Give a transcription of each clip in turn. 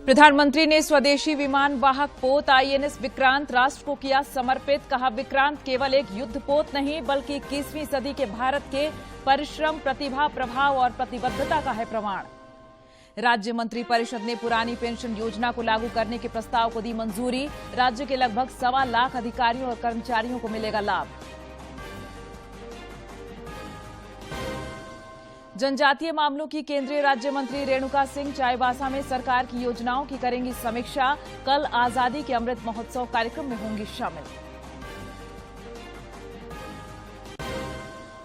प्रधानमंत्री ने स्वदेशी विमान वाहक पोत आईएनएस विक्रांत राष्ट्र को किया समर्पित। कहा, विक्रांत केवल एक युद्ध पोत नहीं बल्कि 21वीं सदी के भारत के परिश्रम, प्रतिभा, प्रभाव और प्रतिबद्धता का है प्रमाण। राज्य मंत्री परिषद ने पुरानी पेंशन योजना को लागू करने के प्रस्ताव को दी मंजूरी। राज्य के लगभग 1.25 लाख अधिकारियों और कर्मचारियों को मिलेगा लाभ। जनजातीय मामलों की केंद्रीय राज्य मंत्री रेणुका सिंह चाईबासा में सरकार की योजनाओं की करेंगी समीक्षा। कल आजादी के अमृत महोत्सव कार्यक्रम में होंगी शामिल।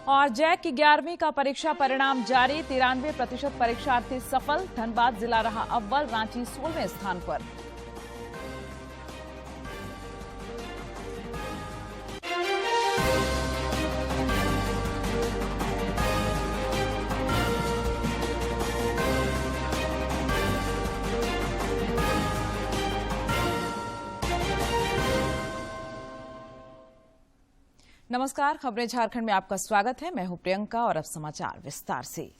और जैक की 11वीं का परीक्षा परिणाम जारी। 93% परीक्षार्थी सफल। धनबाद जिला रहा अव्वल, रांची 16वें स्थान पर। नमस्कार, खबरें झारखंड में आपका स्वागत है। मैं हूं प्रियंका और अब समाचार विस्तार से।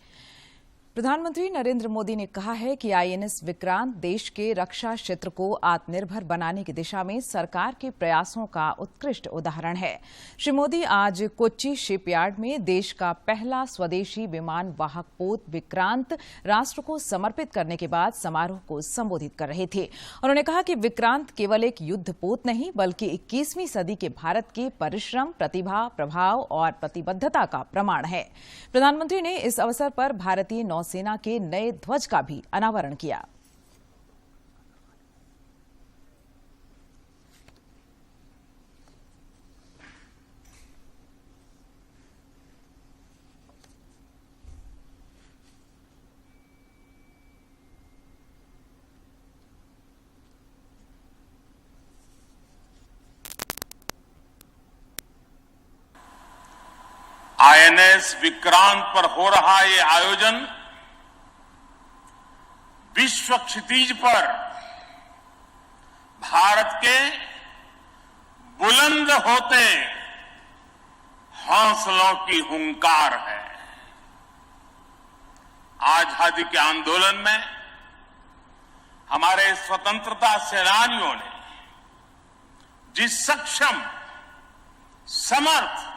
प्रधानमंत्री नरेंद्र मोदी ने कहा है कि आईएनएस विक्रांत देश के रक्षा क्षेत्र को आत्मनिर्भर बनाने की दिशा में सरकार के प्रयासों का उत्कृष्ट उदाहरण है। श्री मोदी आज कोच्चि शिपयार्ड में देश का पहला स्वदेशी विमान वाहक पोत विक्रांत राष्ट्र को समर्पित करने के बाद समारोह को संबोधित कर रहे थे। उन्होंने कहा कि विक्रांत केवल एक युद्ध पोत नहीं बल्कि 21वीं सदी के भारत के परिश्रम, प्रतिभा, प्रभाव और प्रतिबद्धता का प्रमाण है। प्रधानमंत्री ने इस अवसर पर भारतीय नौसेना के नए ध्वज का भी अनावरण किया। आईएनएस विक्रांत पर हो रहा ये आयोजन विश्व क्षितिज पर भारत के बुलंद होते हौसलों की हुंकार है। आजादी के आंदोलन में हमारे स्वतंत्रता सेनानियों ने जिस सक्षम, समर्थ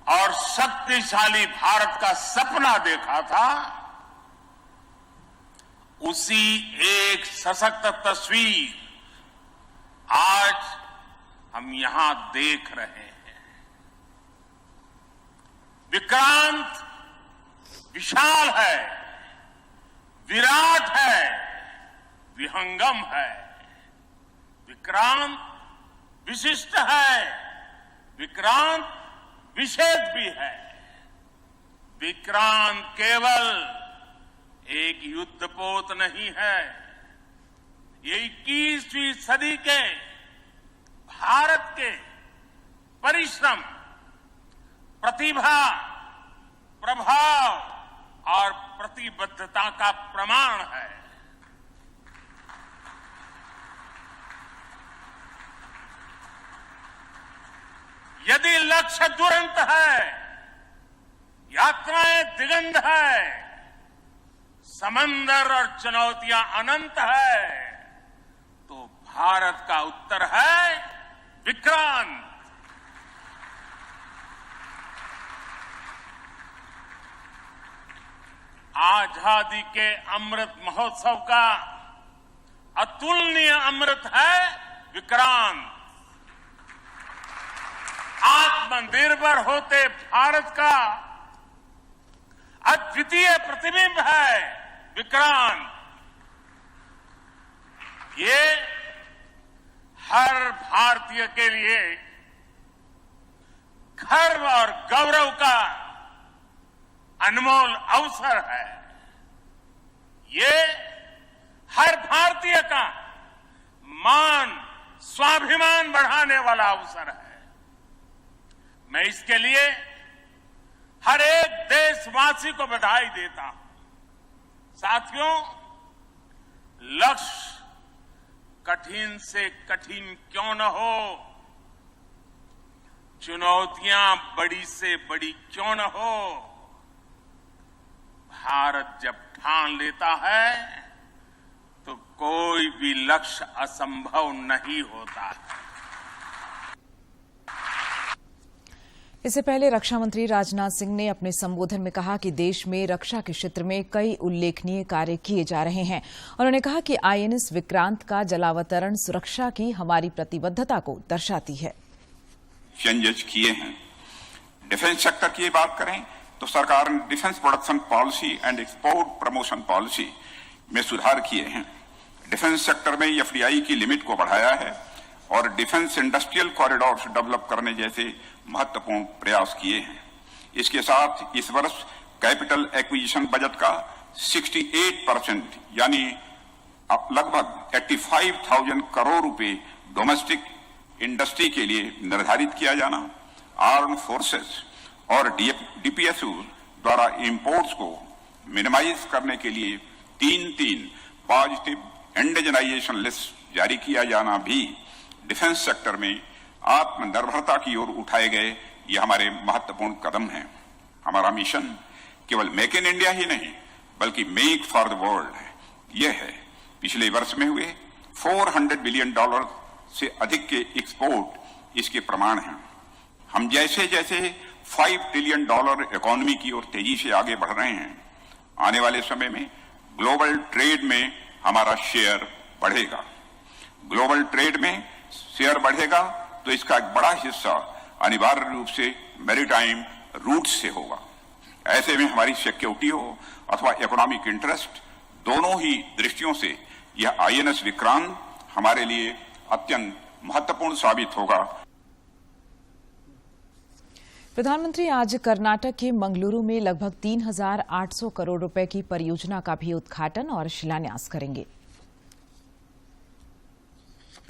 और शक्तिशाली भारत का सपना देखा था, उसी एक सशक्त तस्वीर आज हम यहां देख रहे हैं। विक्रांत विशाल है, विराट है, विहंगम है। विक्रांत विशिष्ट है, विक्रांत विशेष भी है। विक्रांत केवल एक युद्धपोत नहीं है, ये 21वीं सदी के भारत के परिश्रम, प्रतिभा, प्रभाव और प्रतिबद्धता का प्रमाण है। यदि लक्ष्य दुरंत है, यात्राएं दिगंत है, समंदर और चुनौतियां अनंत है, तो भारत का उत्तर है विक्रांत। आजादी के अमृत महोत्सव का अतुलनीय अमृत है विक्रांत। आत्मनिर्भर होते भारत का अद्वितीय प्रतिबिंब है विक्रांत। ये हर भारतीय के लिए गर्व और गौरव का अनमोल अवसर है। ये हर भारतीय का मान, स्वाभिमान बढ़ाने वाला अवसर है। मैं इसके लिए हर एक देशवासी को बधाई देता हूं। साथियों, लक्ष्य कठिन से कठिन क्यों न हो, चुनौतियां बड़ी से बड़ी क्यों न हो, भारत जब ठान लेता है तो कोई भी लक्ष्य असंभव नहीं होता है। इससे पहले रक्षा मंत्री राजनाथ सिंह ने अपने संबोधन में कहा कि देश में रक्षा के क्षेत्र में कई उल्लेखनीय कार्य किए जा रहे हैं। उन्होंने कहा कि आईएनएस विक्रांत का जलावतरण सुरक्षा की हमारी प्रतिबद्धता को दर्शाती है। चेंजेस किए हैं। डिफेंस सेक्टर की बात करें तो सरकार ने defence production policy and export promotion policy में सुधार किए हैं। डिफेंस सेक्टर में एफडीआई की लिमिट को बढ़ाया है और डिफेंस इंडस्ट्रियल कॉरिडोर्स डेवलप करने जैसे महत्वपूर्ण प्रयास किए हैं। इसके साथ इस वर्ष कैपिटल एक्विजिशन बजट का 68% यानी लगभग 85,000 करोड़ रुपए डोमेस्टिक इंडस्ट्री के लिए निर्धारित किया जाना, आर्म फोर्सेस और डीपीएसयू द्वारा इंपोर्ट्स को मिनिमाइज करने के लिए 3 पॉजिटिव इंडिजनाइजेशन लिस्ट जारी किया जाना भी डिफेंस सेक्टर में आत्मनिर्भरता की ओर उठाए गए ये हमारे महत्वपूर्ण कदम हैं। हमारा मिशन केवल मेक इन इंडिया ही नहीं बल्कि मेक फॉर द वर्ल्ड है। यह है पिछले वर्ष में हुए $400 बिलियन से अधिक के एक्सपोर्ट इसके प्रमाण हैं। हम जैसे जैसे $5 ट्रिलियन इकोनॉमी की ओर तेजी से आगे बढ़ रहे हैं, आने वाले समय में ग्लोबल ट्रेड में हमारा शेयर बढ़ेगा। ग्लोबल ट्रेड में शेयर बढ़ेगा तो इसका एक बड़ा हिस्सा अनिवार्य रूप से मैरीटाइम रूट से होगा। ऐसे में हमारी सिक्योरिटी हो अथवा इकोनॉमिक इंटरेस्ट, दोनों ही दृष्टियों से यह आईएनएस विक्रांत हमारे लिए अत्यंत महत्वपूर्ण साबित होगा। प्रधानमंत्री आज कर्नाटक के मंगलुरु में लगभग 3,800 करोड़ रुपए की परियोजना का भी उद्घाटन और शिलान्यास करेंगे।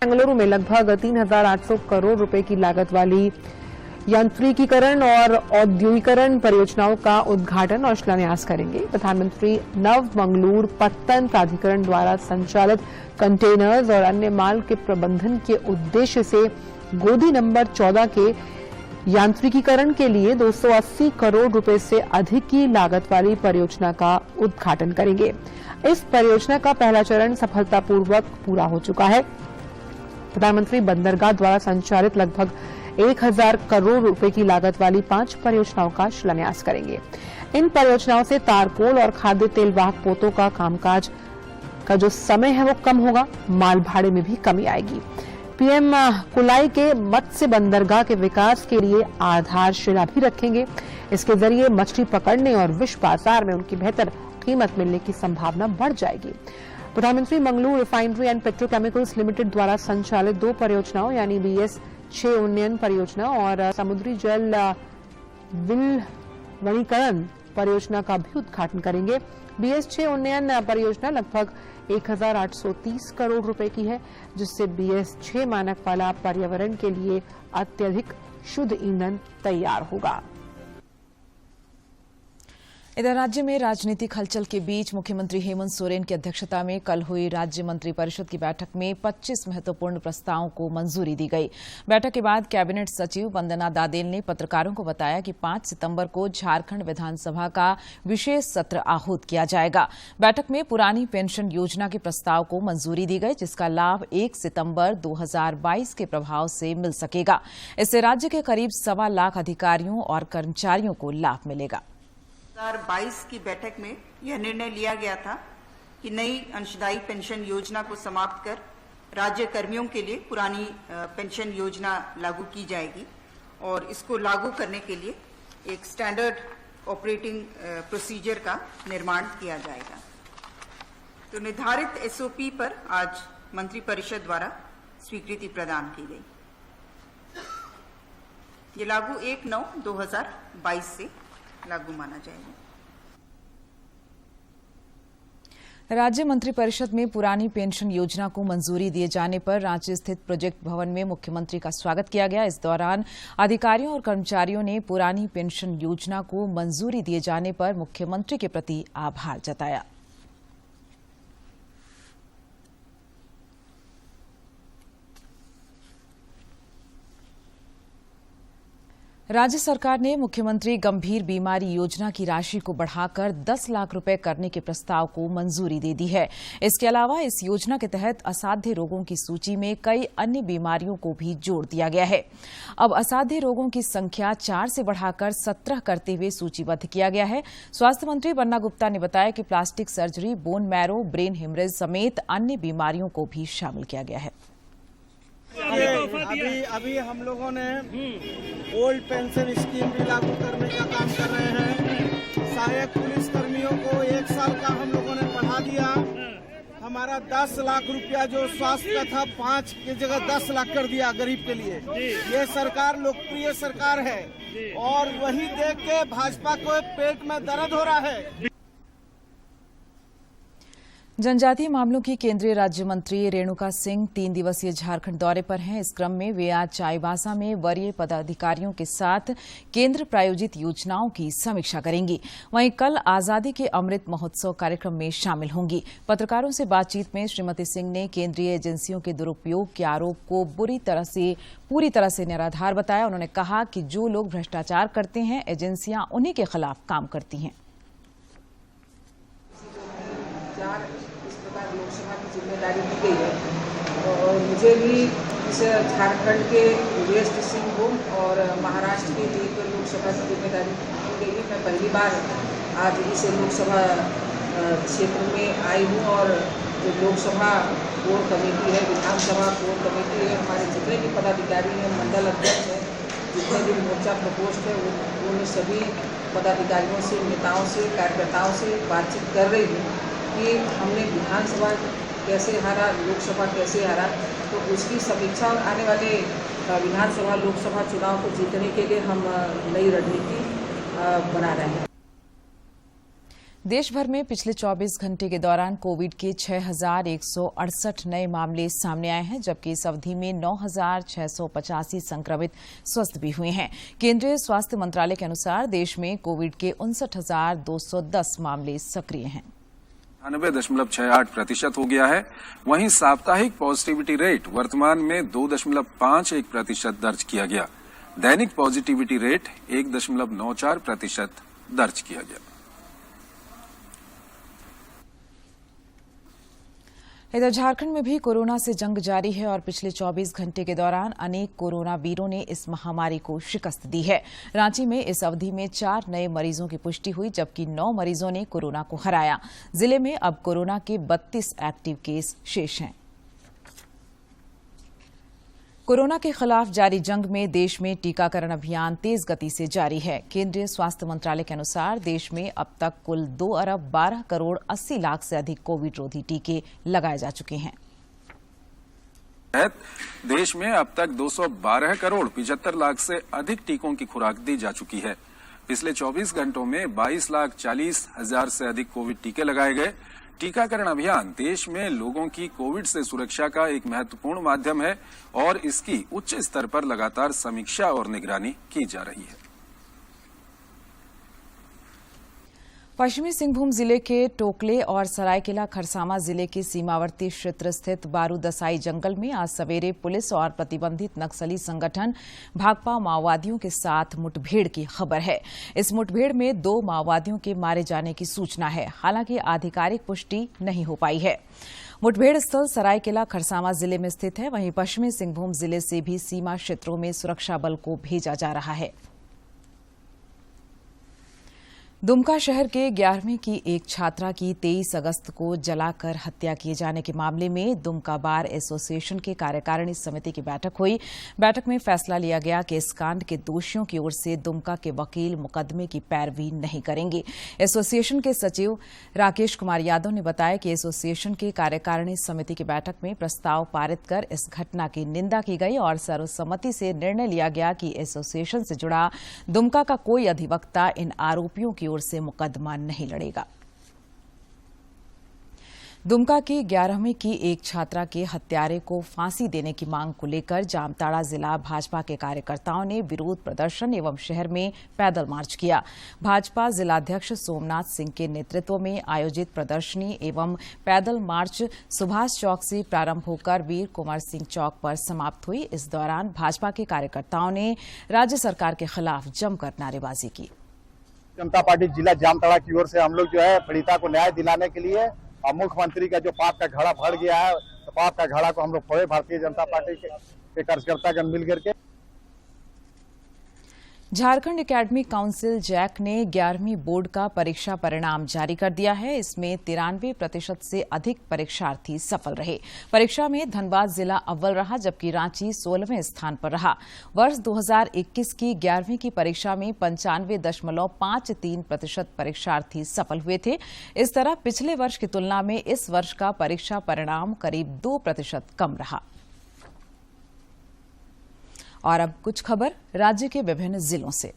मंगलुरु में लगभग 3,800 करोड़ रुपए की लागत वाली यांत्रिकीकरण और औद्योगिकरण परियोजनाओं का उद्घाटन और शिलान्यास करेंगे। प्रधानमंत्री नव मंगलुरु पत्तन प्राधिकरण द्वारा संचालित कंटेनर्स और अन्य माल के प्रबंधन के उद्देश्य से गोदी नंबर 14 के यांत्रिकीकरण के लिए 280 करोड़ रुपए से अधिक की लागत वाली परियोजना का उद्घाटन करेंगे। इस परियोजना का पहला चरण सफलतापूर्वक पूरा हो चुका है। प्रधानमंत्री बंदरगाह द्वारा संचालित लगभग 1,000 करोड़ रुपए की लागत वाली 5 परियोजनाओं का शिलान्यास करेंगे। इन परियोजनाओं से तारकोल और खाद्य तेल वाहक पोतों का कामकाज का जो समय है वो कम होगा, माल भाड़े में भी कमी आएगी। पीएम कुलाई के मत्स्य बंदरगाह के विकास के लिए आधारशिला भी रखेंगे। इसके जरिए मछली पकड़ने और विश्व बाजार में उनकी बेहतर कीमत मिलने की संभावना बढ़ जाएगी। प्रधानमंत्री Mangaluru refinery and petrochemicals limited द्वारा संचालित 2 परियोजनाओं यानी BS-6 उन्नयन परियोजना और समुद्री जल वनीकरण परियोजना का भी उद्घाटन करेंगे। BS-6 उन्नयन परियोजना लगभग 1,830 करोड़ रुपए की है, जिससे BS-6 मानक वाला पर्यावरण के लिए अत्यधिक शुद्ध ईंधन तैयार होगा। इधर राज्य में राजनीतिक हलचल के बीच मुख्यमंत्री हेमंत सोरेन की अध्यक्षता में कल हुई राज्य मंत्रिपरिषद की बैठक में 25 महत्वपूर्ण प्रस्तावों को मंजूरी दी गई। बैठक के बाद कैबिनेट सचिव वंदना दादेल ने पत्रकारों को बताया कि 5 सितंबर को झारखंड विधानसभा का विशेष सत्र आहूत किया जाएगा। बैठक में पुरानी पेंशन योजना के प्रस्ताव को मंजूरी दी गई, जिसका लाभ 1 सितंबर 2022 के प्रभाव से मिल सकेगा। इससे राज्य के करीब 1.25 लाख अधिकारियों और कर्मचारियों को लाभ मिलेगा। 2022 की बैठक में यह निर्णय लिया गया था कि नई अंशदायी पेंशन योजना को समाप्त कर राज्य कर्मियों के लिए पुरानी पेंशन योजना लागू की जाएगी और इसको लागू करने के लिए एक स्टैंडर्ड ऑपरेटिंग प्रोसीजर का निर्माण किया जाएगा। तो निर्धारित SOP पर आज मंत्रिपरिषद द्वारा स्वीकृति प्रदान की गई। ये लागू 1/9/2022 से लागू माना जाएगा। राज्य मंत्रिपरिषद में पुरानी पेंशन योजना को मंजूरी दिए जाने पर रांची स्थित प्रोजेक्ट भवन में मुख्यमंत्री का स्वागत किया गया। इस दौरान अधिकारियों और कर्मचारियों ने पुरानी पेंशन योजना को मंजूरी दिए जाने पर मुख्यमंत्री के प्रति आभार जताया। राज्य सरकार ने मुख्यमंत्री गंभीर बीमारी योजना की राशि को बढ़ाकर 10 लाख रुपए करने के प्रस्ताव को मंजूरी दे दी है। इसके अलावा इस योजना के तहत असाध्य रोगों की सूची में कई अन्य बीमारियों को भी जोड़ दिया गया है। अब असाध्य रोगों की संख्या 4 से बढ़ाकर 17 करते हुए सूचीबद्ध किया गया है। स्वास्थ्य मंत्री बन्ना गुप्ता ने बताया कि plastic surgery, bone marrow, brain haemorrhage समेत अन्य बीमारियों को भी शामिल किया गया है। अभी हम लोगों ने ओल्ड पेंशन स्कीम भी लागू करने का काम कर रहे हैं। सहायक पुलिस कर्मियों को 1 साल का हम लोगों ने बढ़ा दिया। हमारा 10 लाख रुपया जो स्वास्थ्य का था 5 की जगह 10 लाख कर दिया गरीब के लिए। ये सरकार लोकप्रिय सरकार है और वही देख के भाजपा को पेट में दर्द हो रहा है। जनजातीय मामलों की केंद्रीय राज्य मंत्री रेणुका सिंह 3 दिवसीय झारखंड दौरे पर हैं। इस क्रम में वे आज चाईबासा में वरीय पदाधिकारियों के साथ केंद्र प्रायोजित योजनाओं की समीक्षा करेंगी। वहीं कल आजादी के अमृत महोत्सव कार्यक्रम में शामिल होंगी। पत्रकारों से बातचीत में श्रीमती सिंह ने केंद्रीय एजेंसियों के दुरुपयोग के आरोप को पूरी तरह से निराधार बताया। उन्होंने कहा कि जो लोग भ्रष्टाचार करते हैं, एजेंसियां उन्हीं के खिलाफ काम करती हैं। लोकसभा की जिम्मेदारी दी गई है और मुझे भी इस झारखंड के वेस्ट सिंहभूम और महाराष्ट्र के लिए लोकसभा की जिम्मेदारी दी गई है। मैं पहली बार आज इस लोकसभा क्षेत्र में आई हूँ और जो लोकसभा कोर कमेटी है, विधानसभा कोर कमेटी है, हमारे जितने भी पदाधिकारी हैं, मंडल अध्यक्ष हैं, जितने भी मोर्चा प्रकोष्ठ है, उन सभी पदाधिकारियों से, नेताओं से, कार्यकर्ताओं से बातचीत कर रही हूँ कि हमने विधानसभा कैसे हारा, लोकसभा कैसे हारा, तो उसकी समीक्षा और आने वाले विधानसभा लोकसभा चुनाव को जीतने के लिए हम नई रणनीति बना रहे हैं। देश भर में पिछले 24 घंटे के दौरान कोविड के 6,168 नए मामले सामने आए हैं, जबकि इस अवधि में 9,685 संक्रमित स्वस्थ भी हुए हैं। केंद्रीय स्वास्थ्य मंत्रालय के अनुसार देश में कोविड के 59,210 मामले सक्रिय हैं। 98.68% हो गया है। वहीं साप्ताहिक पॉजिटिविटी रेट वर्तमान में 2.51% दर्ज किया गया। दैनिक पॉजिटिविटी रेट 1.94% दर्ज किया गया। इधर झारखंड में भी कोरोना से जंग जारी है और पिछले 24 घंटे के दौरान अनेक कोरोना वीरों ने इस महामारी को शिकस्त दी है। रांची में इस अवधि में 4 नए मरीजों की पुष्टि हुई, जबकि 9 मरीजों ने कोरोना को हराया। जिले में अब कोरोना के 32 एक्टिव केस शेष हैं। कोरोना के खिलाफ जारी जंग में देश में टीकाकरण अभियान तेज गति से जारी है। केंद्रीय स्वास्थ्य मंत्रालय के अनुसार देश में अब तक कुल 2 अरब 12 करोड़ 80 लाख से अधिक कोविड रोधी टीके लगाए जा चुके हैं। देश में अब तक 212 करोड़ 75 लाख से अधिक टीकों की खुराक दी जा चुकी है। पिछले 24 घंटों में 22,40,000 से अधिक कोविड टीके लगाए गए। टीकाकरण अभियान देश में लोगों की कोविड से सुरक्षा का एक महत्वपूर्ण माध्यम है और इसकी उच्च स्तर पर लगातार समीक्षा और निगरानी की जा रही है। पश्चिमी सिंहभूम जिले के टोकले और सरायकेला खरसावां जिले के सीमावर्ती क्षेत्र स्थित बारूदसाई जंगल में आज सवेरे पुलिस और प्रतिबंधित नक्सली संगठन भाकपा माओवादियों के साथ मुठभेड़ की खबर है। इस मुठभेड़ में 2 माओवादियों के मारे जाने की सूचना है। हालांकि आधिकारिक पुष्टि नहीं हो पाई है। मुठभेड़ स्थल सरायकेला खरसावां जिले में स्थित है। वहीं पश्चिमी सिंहभूम जिले से भी सीमा क्षेत्रों में सुरक्षा बल को भेजा जा रहा है। दुमका शहर के 11वीं की एक छात्रा की 23 अगस्त को जलाकर हत्या किए जाने के मामले में दुमका बार एसोसिएशन की कार्यकारिणी समिति की बैठक हुई। बैठक में फैसला लिया गया कि इस कांड के दोषियों की ओर से दुमका के वकील मुकदमे की पैरवी नहीं करेंगे। एसोसिएशन के सचिव राकेश कुमार यादव ने बताया कि एसोसिएशन की कार्यकारिणी समिति की बैठक में प्रस्ताव पारित कर इस घटना की निंदा की गई और सर्वसम्मति से निर्णय लिया गया कि एसोसिएशन से जुड़ा दुमका का कोई अधिवक्ता इन आरोपियों की ओर से मुकदमा नहीं लड़ेगा। दुमका की 11वीं की एक छात्रा के हत्यारे को फांसी देने की मांग को लेकर जामताड़ा जिला भाजपा के कार्यकर्ताओं ने विरोध प्रदर्शन एवं शहर में पैदल मार्च किया। भाजपा जिलाध्यक्ष सोमनाथ सिंह के नेतृत्व में आयोजित प्रदर्शनी एवं पैदल मार्च सुभाष चौक से प्रारंभ होकर वीर कुंवर सिंह चौक पर समाप्त हुई। इस दौरान भाजपा के कार्यकर्ताओं ने राज्य सरकार के खिलाफ जमकर नारेबाजी की। जनता पार्टी जिला जामताड़ा की ओर से हम लोग जो है पीड़िता को न्याय दिलाने के लिए और मुख्यमंत्री का जो पाप का घड़ा भर गया है, तो पाप का घड़ा को हम लोग फोड़े। भारतीय जनता पार्टी के कार्यकर्तागण मिल करके झारखंड एकेडमिक काउंसिल जैक ने 11वीं बोर्ड का परीक्षा परिणाम जारी कर दिया है। इसमें 93% से अधिक परीक्षार्थी सफल रहे। परीक्षा में धनबाद जिला अव्वल रहा, जबकि रांची 16वें स्थान पर रहा। वर्ष 2021 की 11वीं की परीक्षा में 95.53% परीक्षार्थी सफल हुए थे। इस तरह पिछले वर्ष की तुलना में इस वर्ष का परीक्षा परिणाम करीब 2% कम रहा। और अब कुछ खबर राज्य के विभिन्न जिलों से।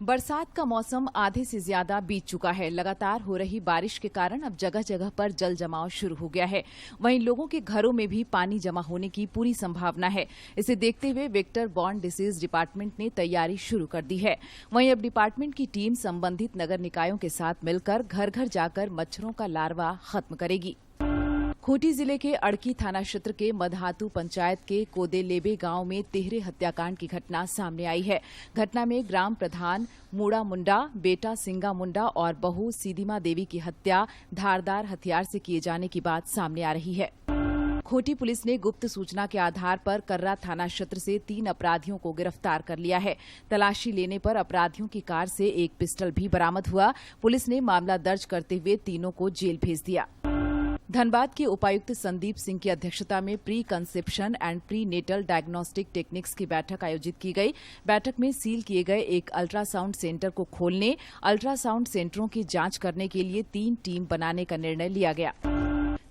बरसात का मौसम आधे से ज्यादा बीत चुका है। लगातार हो रही बारिश के कारण अब जगह जगह पर जल जमाव शुरू हो गया है। वहीं लोगों के घरों में भी पानी जमा होने की पूरी संभावना है। इसे देखते हुए वेक्टर बॉर्न डिसीज डिपार्टमेंट ने तैयारी शुरू कर दी है। वहीं अब डिपार्टमेंट की टीम संबंधित नगर निकायों के साथ मिलकर घर घर जाकर मच्छरों का लार्वा खत्म करेगी। खूंटी जिले के अड़की थाना क्षेत्र के मदहातू पंचायत के कोदेलेबे गांव में तिहरे हत्याकांड की घटना सामने आई है। घटना में ग्राम प्रधान मूड़ा मुंडा, बेटा सिंगा मुंडा और बहू सीदिमा देवी की हत्या धारदार हथियार से किए जाने की बात सामने आ रही है। खूंटी पुलिस ने गुप्त सूचना के आधार पर कर्रा थाना क्षेत्र से 3 अपराधियों को गिरफ्तार कर लिया है। तलाशी लेने पर अपराधियों की कार से एक पिस्टल भी बरामद हुआ। पुलिस ने मामला दर्ज करते हुए तीनों को जेल भेज दिया। धनबाद के उपायुक्त संदीप सिंह की अध्यक्षता में pre conception and pre natal diagnostic techniques की बैठक आयोजित की गई। बैठक में सील किए गए एक अल्ट्रासाउंड सेंटर को खोलने, अल्ट्रासाउंड सेंटरों की जांच करने के लिए 3 टीम बनाने का निर्णय लिया गया।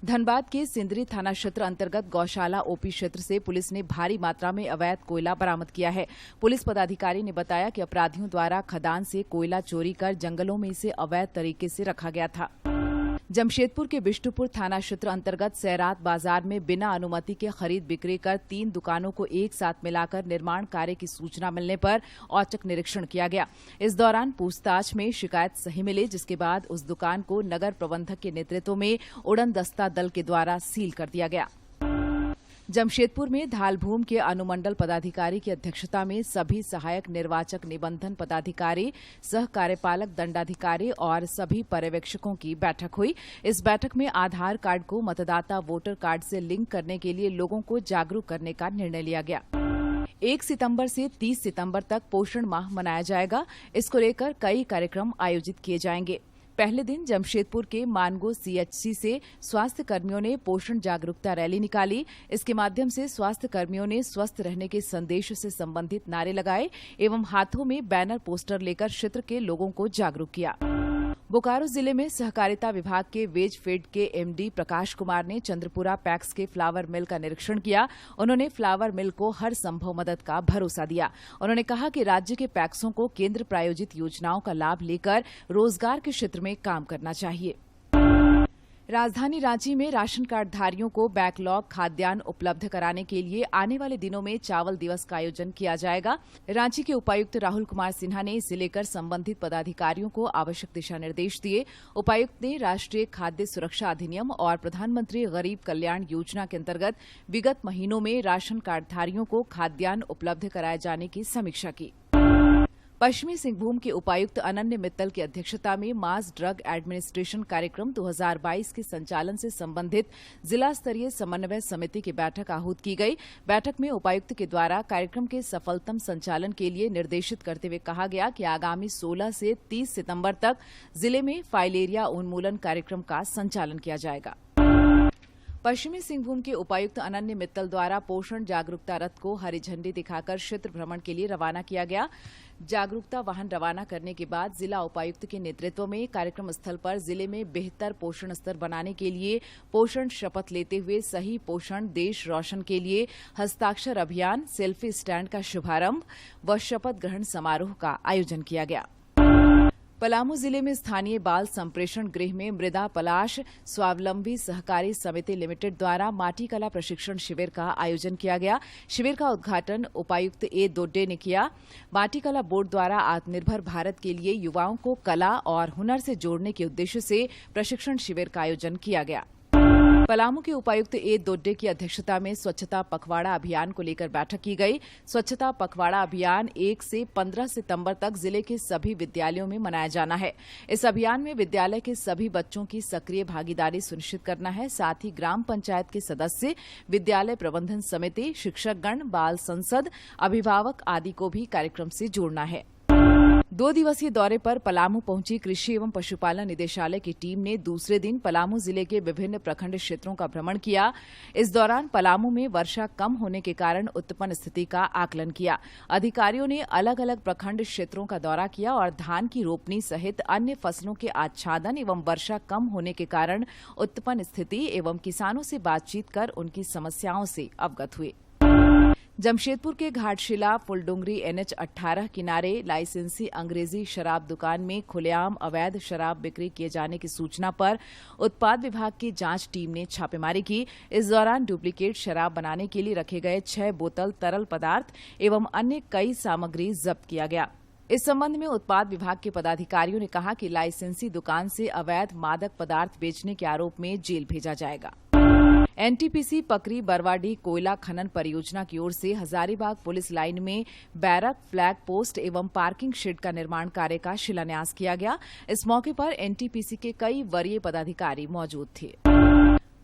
धनबाद के सिंदरी थाना क्षेत्र अंतर्गत गौशाला ओपी क्षेत्र से पुलिस ने भारी मात्रा में अवैध कोयला बरामद किया है। पुलिस पदाधिकारी ने बताया कि अपराधियों द्वारा खदान से कोयला चोरी कर जंगलों में इसे अवैध तरीके से रखा गया था। जमशेदपुर के बिष्टुपुर थाना क्षेत्र अंतर्गत सैरात बाजार में बिना अनुमति के खरीद बिक्री कर 3 दुकानों को एक साथ मिलाकर निर्माण कार्य की सूचना मिलने पर औचक निरीक्षण किया गया। इस दौरान पूछताछ में शिकायत सही मिली, जिसके बाद उस दुकान को नगर प्रबंधक के नेतृत्व में उड़न दस्ता दल के द्वारा सील कर दिया गया। जमशेदपुर में धालभूम के अनुमंडल पदाधिकारी की अध्यक्षता में सभी सहायक निर्वाचक निबंधन पदाधिकारी, सह कार्यपालक दंडाधिकारी और सभी पर्यवेक्षकों की बैठक हुई। इस बैठक में आधार कार्ड को मतदाता वोटर कार्ड से लिंक करने के लिए लोगों को जागरूक करने का निर्णय लिया गया। 1 सितंबर से 30 सितंबर तक पोषण माह मनाया जाएगा। इसको लेकर कई कार्यक्रम आयोजित किए जाएंगे। पहले दिन जमशेदपुर के मानगो सीएचसी से स्वास्थ्य कर्मियों ने पोषण जागरूकता रैली निकाली। इसके माध्यम से स्वास्थ्य कर्मियों ने स्वस्थ रहने के संदेश से संबंधित नारे लगाए एवं हाथों में बैनर पोस्टर लेकर क्षेत्र के लोगों को जागरूक किया। बोकारो जिले में सहकारिता विभाग के वेज फेड के एमडी प्रकाश कुमार ने चंद्रपुरा पैक्स के फ्लावर मिल का निरीक्षण किया। उन्होंने फ्लावर मिल को हर संभव मदद का भरोसा दिया। उन्होंने कहा कि राज्य के पैक्सों को केंद्र प्रायोजित योजनाओं का लाभ लेकर रोजगार के क्षेत्र में काम करना चाहिए। राजधानी रांची में राशन कार्डधारियों को बैकलॉग खाद्यान्न उपलब्ध कराने के लिए आने वाले दिनों में चावल दिवस का आयोजन किया जाएगा। रांची के उपायुक्त राहुल कुमार सिन्हा ने इसे लेकर संबंधित पदाधिकारियों को आवश्यक दिशा निर्देश दिए। उपायुक्त ने राष्ट्रीय खाद्य सुरक्षा अधिनियम और प्रधानमंत्री गरीब कल्याण योजना के अंतर्गत विगत महीनों में राशन कार्डधारियों को खाद्यान्न उपलब्ध कराए जाने की समीक्षा की। पश्चिमी सिंहभूम के उपायुक्त अनन्य मित्तल की अध्यक्षता में मास ड्रग एडमिनिस्ट्रेशन कार्यक्रम 2022 के संचालन से संबंधित जिला स्तरीय समन्वय समिति की बैठक आहूत की गई। बैठक में उपायुक्त के द्वारा कार्यक्रम के सफलतम संचालन के लिए निर्देशित करते हुए कहा गया कि आगामी 16 से 30 सितंबर तक जिले में फाइलेरिया उन्मूलन कार्यक्रम का संचालन किया जाएगा। पश्चिमी सिंहभूम के उपायुक्त अनन्य मित्तल द्वारा पोषण जागरूकता रथ को हरी झंडी दिखाकर क्षेत्र भ्रमण के लिए रवाना किया गया। जागरूकता वाहन रवाना करने के बाद जिला उपायुक्त के नेतृत्व में कार्यक्रम स्थल पर जिले में बेहतर पोषण स्तर बनाने के लिए पोषण शपथ लेते हुए सही पोषण देश रोशन के लिए हस्ताक्षर अभियान, सेल्फी स्टैंड का शुभारंभ व शपथ ग्रहण समारोह का आयोजन किया गया। पलामू जिले में स्थानीय बाल संप्रेषण गृह में मृदा पलाश स्वावलंबी सहकारी समिति लिमिटेड द्वारा माटी कला प्रशिक्षण शिविर का आयोजन किया गया। शिविर का उद्घाटन उपायुक्त ए दोड्डे ने किया। माटी कला बोर्ड द्वारा आत्मनिर्भर भारत के लिए युवाओं को कला और हुनर से जोड़ने के उद्देश्य से प्रशिक्षण शिविर का आयोजन किया गया। पलामू के उपायुक्त ए दोड्डे की अध्यक्षता में स्वच्छता पखवाड़ा अभियान को लेकर बैठक की गई। स्वच्छता पखवाड़ा अभियान 1 से 15 सितंबर तक जिले के सभी विद्यालयों में मनाया जाना है। इस अभियान में विद्यालय के सभी बच्चों की सक्रिय भागीदारी सुनिश्चित करना है। साथ ही ग्राम पंचायत के सदस्य, विद्यालय प्रबंधन समिति, शिक्षकगण, बाल संसद, अभिभावक आदि को भी कार्यक्रम से जोड़ना है। 2 दिवसीय दौरे पर पलामू पहुंची कृषि एवं पशुपालन निदेशालय की टीम ने दूसरे दिन पलामू जिले के विभिन्न प्रखंड क्षेत्रों का भ्रमण किया। इस दौरान पलामू में वर्षा कम होने के कारण उत्पन्न स्थिति का आकलन किया। अधिकारियों ने अलग अलग प्रखंड क्षेत्रों का दौरा किया और धान की रोपनी सहित अन्य फसलों के आच्छादन एवं वर्षा कम होने के कारण उत्पन्न स्थिति एवं किसानों से बातचीत कर उनकी समस्याओं से अवगत हुए। जमशेदपुर के घाटशिला फुलडुंगरी NH 18 किनारे लाइसेंसी अंग्रेजी शराब दुकान में खुलेआम अवैध शराब बिक्री किए जाने की सूचना पर उत्पाद विभाग की जांच टीम ने छापेमारी की। इस दौरान डुप्लीकेट शराब बनाने के लिए रखे गए 6 बोतल तरल पदार्थ एवं अन्य कई सामग्री जब्त किया गया। इस संबंध में उत्पाद विभाग के पदाधिकारियों ने कहा कि लाइसेंसी दुकान से अवैध मादक पदार्थ बेचने के आरोप में जेल भेजा जाएगा। NTPC पकरी बरवाडी कोयला खनन परियोजना की ओर से हजारीबाग पुलिस लाइन में बैरक, फ्लैग पोस्ट एवं पार्किंग शेड का निर्माण कार्य का शिलान्यास किया गया। इस मौके पर NTPC के कई वरीय पदाधिकारी मौजूद थे।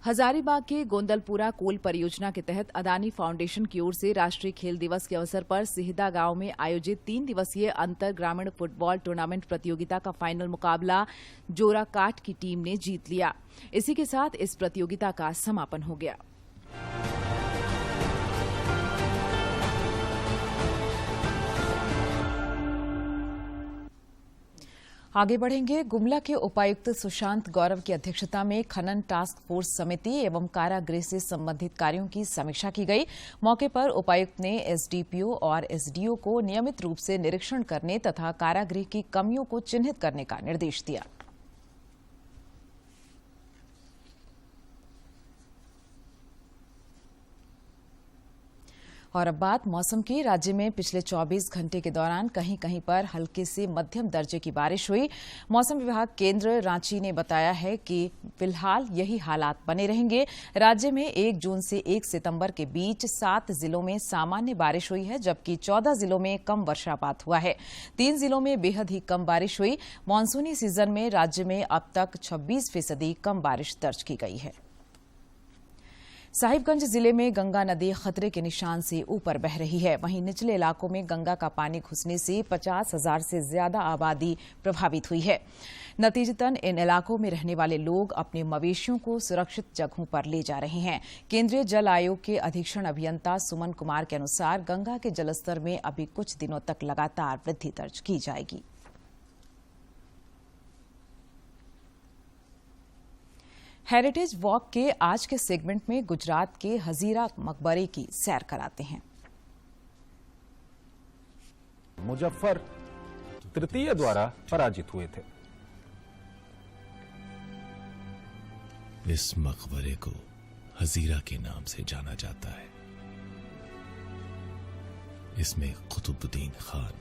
हजारीबाग के गोंदलपुरा कोल परियोजना के तहत अदानी फाउंडेशन की ओर से राष्ट्रीय खेल दिवस के अवसर पर सिहदा गांव में आयोजित 3 दिवसीय अंतर ग्रामीण फुटबॉल टूर्नामेंट प्रतियोगिता का फाइनल मुकाबला जोराकाट की टीम ने जीत लिया। इसी के साथ इस प्रतियोगिता का समापन हो गया। आगे बढ़ेंगे। गुमला के उपायुक्त सुशांत गौरव की अध्यक्षता में खनन टास्क फोर्स समिति एवं कारागृह से संबंधित कार्यों की समीक्षा की गई। मौके पर उपायुक्त ने SDPO और SDO को नियमित रूप से निरीक्षण करने तथा कारागृह की कमियों को चिन्हित करने का निर्देश दिया। और अब बात मौसम की। राज्य में पिछले 24 घंटे के दौरान कहीं कहीं पर हल्के से मध्यम दर्जे की बारिश हुई। मौसम विभाग केंद्र रांची ने बताया है कि फिलहाल यही हालात बने रहेंगे। राज्य में 1 जून से 1 सितंबर के बीच 7 जिलों में सामान्य बारिश हुई है, जबकि 14 जिलों में कम वर्षापात हुआ है। 3 जिलों में बेहद ही कम बारिश हुई। मानसूनी सीजन में राज्य में अब तक 26% कम बारिश दर्ज की गई है। साहिबगंज जिले में गंगा नदी खतरे के निशान से ऊपर बह रही है। वहीं निचले इलाकों में गंगा का पानी घुसने से 50,000 से ज्यादा आबादी प्रभावित हुई है। नतीजतन इन इलाकों में रहने वाले लोग अपने मवेशियों को सुरक्षित जगहों पर ले जा रहे हैं। केंद्रीय जल आयोग के अधीक्षण अभियंता सुमन कुमार के अनुसार गंगा के जलस्तर में अभी कुछ दिनों तक लगातार वृद्धि दर्ज की जाएगी। हेरिटेज वॉक के आज के सेगमेंट में गुजरात के हजीरा मकबरे की सैर कराते हैं। मुजफ्फर तृतीय द्वारा पराजित हुए थे। इस मकबरे को हजीरा के नाम से जाना जाता है। इसमें कुतुबुद्दीन खान,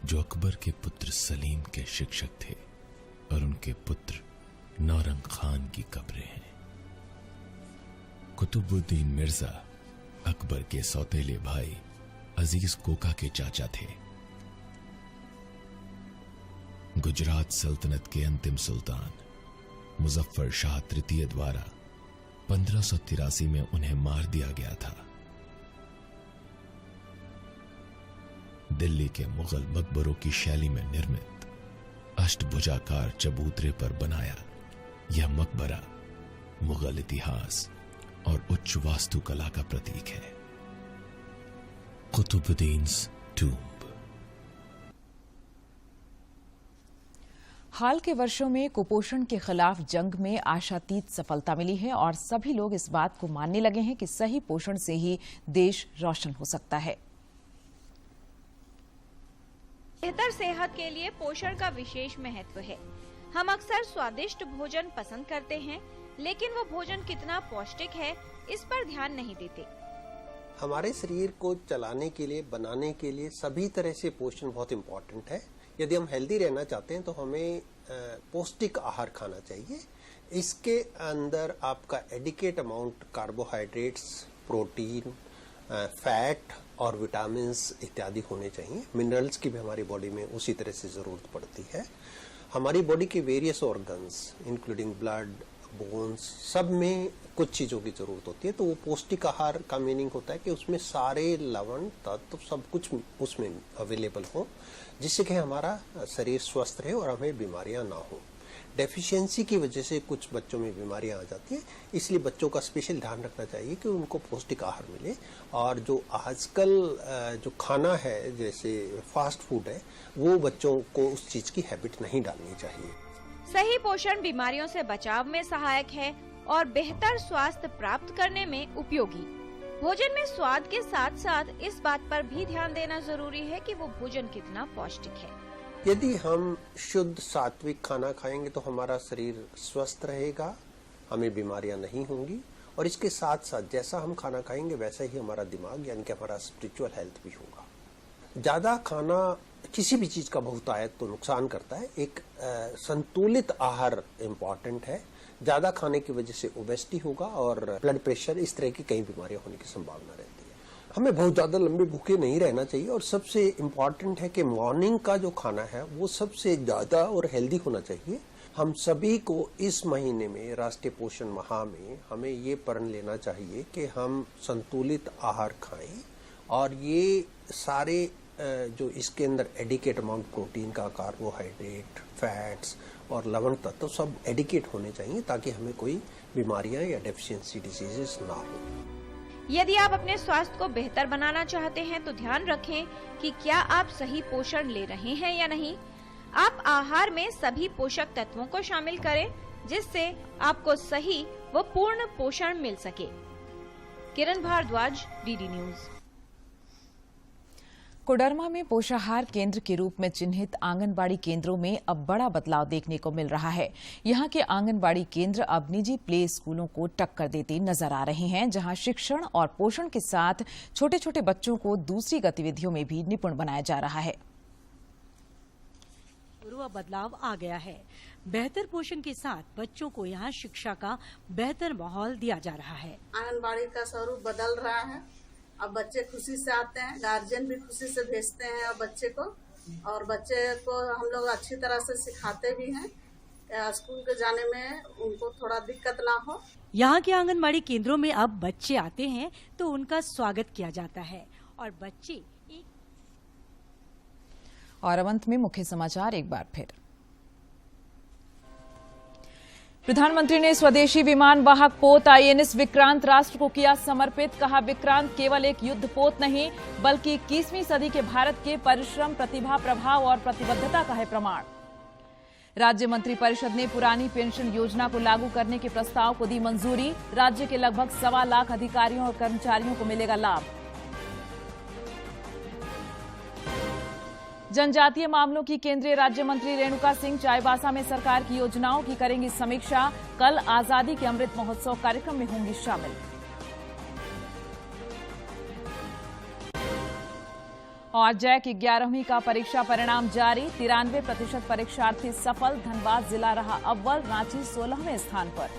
जो अकबर के पुत्र सलीम के शिक्षक थे, और उनके पुत्र नौरंग खान की कब्रें हैं। कुतुबुद्दीन मिर्जा अकबर के सौतेले भाई अजीज कोका के चाचा थे। गुजरात सल्तनत के अंतिम सुल्तान मुजफ्फर शाह तृतीय द्वारा 1583 में उन्हें मार दिया गया था। दिल्ली के मुगल मकबरों की शैली में निर्मित अष्टभुजाकार चबूतरे पर बनाया यह मकबरा मुगल इतिहास और उच्च वास्तुकला का प्रतीक है। कुतुबुद्दीन्स टूम्ब। हाल के वर्षों में कुपोषण के खिलाफ जंग में आशातीत सफलता मिली है और सभी लोग इस बात को मानने लगे हैं कि सही पोषण से ही देश रोशन हो सकता है। बेहतर सेहत के लिए पोषण का विशेष महत्व है। हम अक्सर स्वादिष्ट भोजन पसंद करते हैं, लेकिन वो भोजन कितना पौष्टिक है इस पर ध्यान नहीं देते। हमारे शरीर को चलाने के लिए, बनाने के लिए सभी तरह से पोषण बहुत इम्पोर्टेंट है। यदि हम हेल्दी रहना चाहते हैं तो हमें पौष्टिक आहार खाना चाहिए। इसके अंदर आपका adequate amount carbohydrates, protein, fat और विटामिन्स इत्यादि होने चाहिए। मिनरल्स की भी हमारी बॉडी में उसी तरह से ज़रूरत पड़ती है। हमारी बॉडी के various organs including blood, bones, सब में कुछ चीज़ों की ज़रूरत होती है। तो वो पौष्टिक आहार का मीनिंग होता है कि उसमें सारे लवण तत्व सब कुछ उसमें अवेलेबल हो, जिससे कि हमारा शरीर स्वस्थ रहे और हमें बीमारियां ना हो। डेफिशिएंसी की वजह से कुछ बच्चों में बीमारियां आ जाती है, इसलिए बच्चों का स्पेशल ध्यान रखना चाहिए कि उनको पौष्टिक आहार मिले। और जो आजकल जो खाना है जैसे फास्ट फूड है, वो बच्चों को उस चीज़ की हैबिट नहीं डालनी चाहिए। सही पोषण बीमारियों से बचाव में सहायक है और बेहतर स्वास्थ्य प्राप्त करने में उपयोगी। भोजन में स्वाद के साथ साथ इस बात पर भी ध्यान देना जरूरी है कि वो भोजन कितना पौष्टिक है। यदि हम शुद्ध सात्विक खाना खाएंगे तो हमारा शरीर स्वस्थ रहेगा, हमें बीमारियां नहीं होंगी। और इसके साथ साथ जैसा हम खाना खाएंगे वैसा ही हमारा दिमाग यानी कि हमारा स्पिरिचुअल हेल्थ भी होगा। ज्यादा खाना किसी भी चीज का बहुतायत तो नुकसान करता है। एक संतुलित आहार इम्पॉर्टेंट है। ज्यादा खाने की वजह से ओबेसिटी होगा और ब्लड प्रेशर, इस तरह की कई बीमारियां होने की संभावना रहती है। हमें बहुत ज्यादा लंबे भूखे नहीं रहना चाहिए और सबसे इम्पॉर्टेंट है कि मॉर्निंग का जो खाना है वो सबसे ज्यादा और हेल्दी होना चाहिए। हम सभी को इस महीने में, राष्ट्रीय पोषण माह में, हमें ये प्रण लेना चाहिए कि हम संतुलित आहार खाएं और ये सारे जो इसके अंदर एडिकेट अमाउंट प्रोटीन का, कार्बोहाइड्रेट, फैट्स और लवण तत्व सब एडिकेट होने चाहिए ताकि हमें कोई बीमारियां या डेफिशिएंसी डिजीजेस ना हो। यदि आप अपने स्वास्थ्य को बेहतर बनाना चाहते हैं तो ध्यान रखें कि क्या आप सही पोषण ले रहे हैं या नहीं। आप आहार में सभी पोषक तत्वों को शामिल करें जिससे आपको सही व पूर्ण पोषण मिल सके। किरण भारद्वाज, डीडी न्यूज। कोडरमा में पोषाहार केंद्र के रूप में चिन्हित आंगनबाड़ी केंद्रों में अब बड़ा बदलाव देखने को मिल रहा है। यहां के आंगनबाड़ी केंद्र अब निजी प्ले स्कूलों को टक्कर देते नजर आ रहे हैं, जहां शिक्षण और पोषण के साथ छोटे छोटे बच्चों को दूसरी गतिविधियों में भी निपुण बनाया जा रहा है। बदलाव आ गया है। बेहतर पोषण के साथ बच्चों को यहाँ शिक्षा का बेहतर माहौल दिया जा रहा है। आंगनबाड़ी का स्वरूप बदल रहा है। अब बच्चे खुशी से आते हैं, गार्जियन भी खुशी से भेजते हैं और बच्चे को हम लोग अच्छी तरह से सिखाते भी हैं। स्कूल के जाने में उनको थोड़ा दिक्कत ना हो। यहाँ के आंगनबाड़ी केंद्रों में अब बच्चे आते हैं तो उनका स्वागत किया जाता है और बच्चे और अब अंत में मुख्य समाचार एक बार फिर। प्रधानमंत्री ने स्वदेशी विमान वाहक पोत आईएनएस विक्रांत राष्ट्र को किया समर्पित। कहा, विक्रांत केवल एक युद्धपोत नहीं बल्कि 21वीं सदी के भारत के परिश्रम, प्रतिभा, प्रभाव और प्रतिबद्धता का है प्रमाण। राज्य मंत्री परिषद ने पुरानी पेंशन योजना को लागू करने के प्रस्ताव को दी मंजूरी। राज्य के लगभग 1.25 लाख अधिकारियों और कर्मचारियों को मिलेगा लाभ। जनजातीय मामलों की केंद्रीय राज्य मंत्री रेणुका सिंह चाईबासा में सरकार की योजनाओं की करेंगी समीक्षा। कल आजादी के अमृत महोत्सव कार्यक्रम में होंगी शामिल। और जैक 11वीं का परीक्षा परिणाम जारी। 93% परीक्षार्थी सफल। धनबाद जिला रहा अव्वल, रांची 16वें स्थान पर।